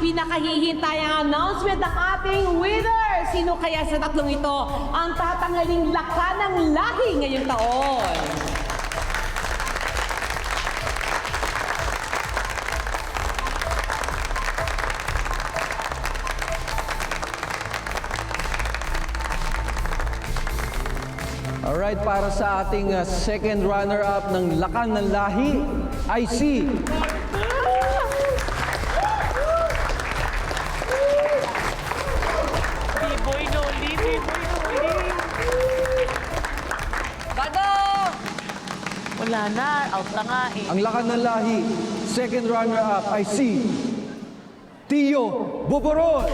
pinakahihintayang announcement ng ating winner. Sino kaya sa tatlong ito ang tatanggaling lakan ng lahi ngayong taon? Alright, para sa ating second runner-up ng Lakan ng Lahi, I see B-boy Noli, B-boy Noli. Bago! Wala na, out na nga eh. ang Lakan ng Lahi. Second runner-up, I see Tio Boboron.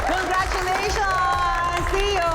Congratulations, Tio!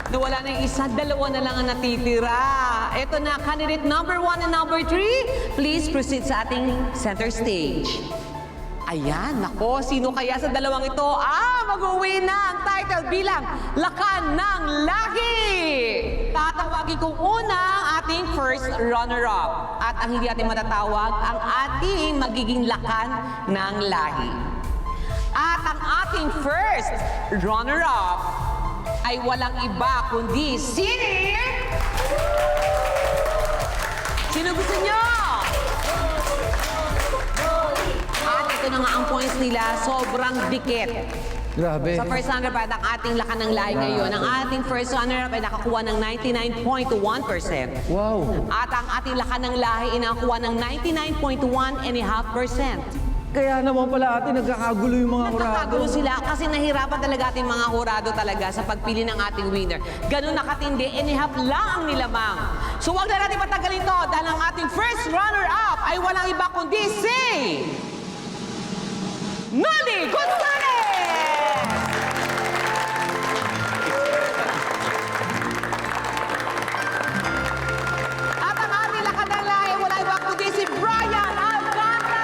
Nawala na yung isa, dalawa na lang ang natitira. Ito na, candidate number 1 and number 3. Please proceed sa ating center stage. Ayan, nako, sino kaya sa dalawang ito? Mag-uwi na ang title bilang Lakan ng Lahi! Tatawagin kong una ang ating first runner-up. At ang hindi natin matatawag, ang ating magiging lakan ng lahi. At ang ating first runner-up ay walang iba kundi Sino gusto nyo? At ito na nga ang points nila, sobrang dikit. Grabe. Sa first runner-up at ang ating lakan ng lahi ngayon, ang ating first runner-up ay nakakuha ng 99.1%. Wow. At ang ating lakan ng lahi ay nakakuha ng 99.1.5%. Kaya naman pala ate, nagkakagulo yung mga Nagkakagulo kurado. sila kasi nahirapan talaga ating mga hurado talaga sa pagpili ng ating winner. Ganun nakatindi, inihap lang ang nilamang. So wag na natin patagalin to dahil ang ating first runner-up ay walang iba kundi si Noli Gonzalez! At ang ating lakan ng lahi ay walang iba kundi si Brian Alcantara!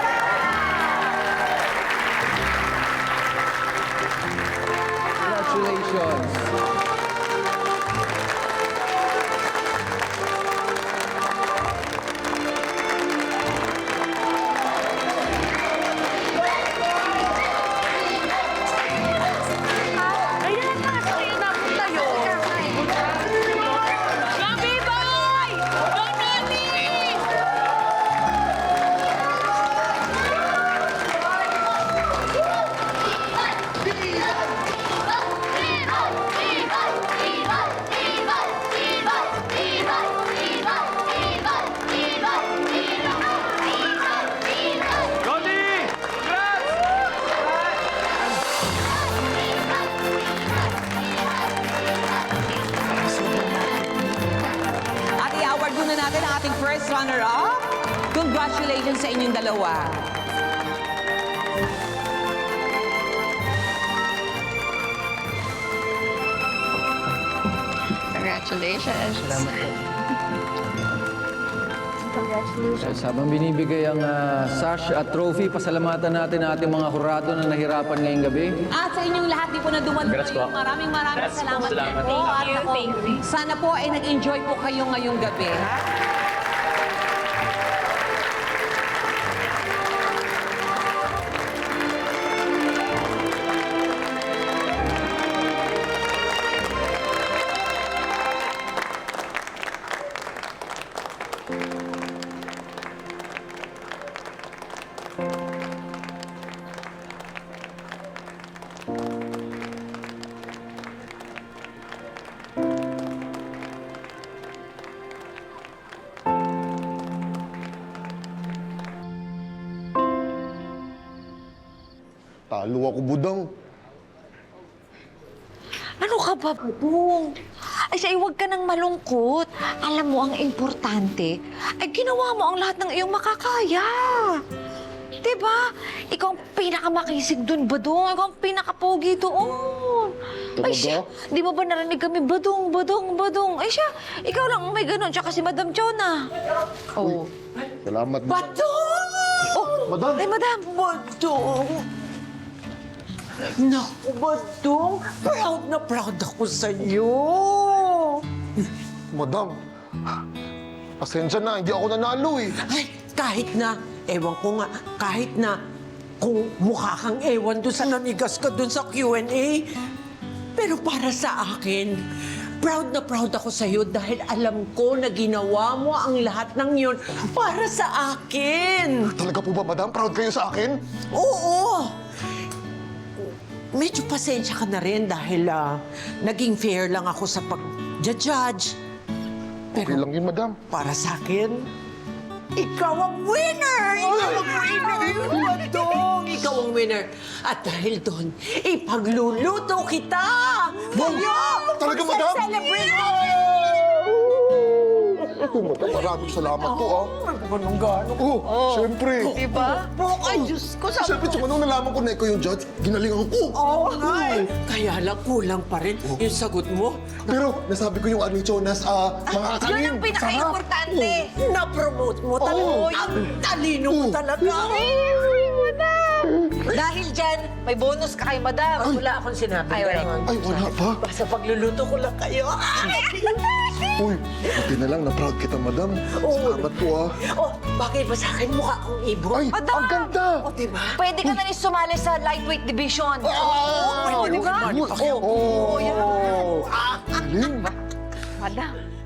Congratulations. Ayan na, sa'yo na po tayo. Go B-boy! Go Noli! At i-award muna natin ang ating first runner-up. Congratulations sa inyong dalawa. Congratulations. Habang binibigay ang sash at trophy, pasalamatan natin ang ating mga kurado na nahirapan ngayong gabi. At sa inyong lahat, di po na dumating kayo. Maraming salamat po. At ako, sana po ay nag-enjoy po kayo ngayong gabi. Ha? Talo ako, budang. Ano ka ba, Badong? Ay, siya, huwag ka nang malungkot. Alam mo, ang importante, ay ginawa mo ang lahat ng iyong makakaya. Diba? Ikaw ang pinakamakisig dun, Badong. Ikaw ang pinakapogi doon. Ay, siya, di mo ba narinig kami, Badong, Badong, Badong? Ay, siya, ikaw lang ang may ganun, tsaka si Madam Chona. Oh. Salamat. Badong! Oh, Madam! Ay, Madam! Badong! Naku, Badong! Proud na proud ako sa'yo! Madam, pasensya na, hindi ako nanalo eh. Ay, kahit na, ewan ko nga, kahit na kung mukha kang ewan doon sa nanigas ka doon sa Q&A, pero para sa akin, proud na proud ako sa'yo dahil alam ko na ginawa mo ang lahat ng yun para sa akin. Talaga po ba, madam? Proud kayo sa akin? Oo! Medyo pasensya ka na rin dahil naging fair lang ako sa pag-judge. Okay lang yun, madam. Para sa akin, ikaw ang winner! Ikaw ang winner! Badong! Ikaw ang winner! At dahil doon, ipagluluto kita! Ngayon! Talaga, madam? Celebrate! Oh, madam, maraming salamat po, ah. Oh, siyempre. Diba? Ay, Diyos ko, sabi Siyempre, tsaka nung nalaman ko na ikaw yung judge, ginalingan ko. Oo nga eh. Kaya lang, kulang pa rin yung sagot mo. Pero, nasabi ko yung Jonas, mga kanin. Yun ang pinaka-importante. Na-promote mo talaga. Ang talino mo talaga. Dahil dyan, may bonus ka kay Madam. Wala akong sinabi. Ay, wala. Ay, wala pa. Basta pagluluto ko lang kayo. Uy, buti na lang, na-proud kita, madam. Salamat po, ah. Oh, bagay ba sa akin mukha akong ibon? Ay, Madam! ang ganda. Oh, diba? Pwede ka na rin sumali sa lightweight division. Oh, di ba? Oh, yan. galing. Madam.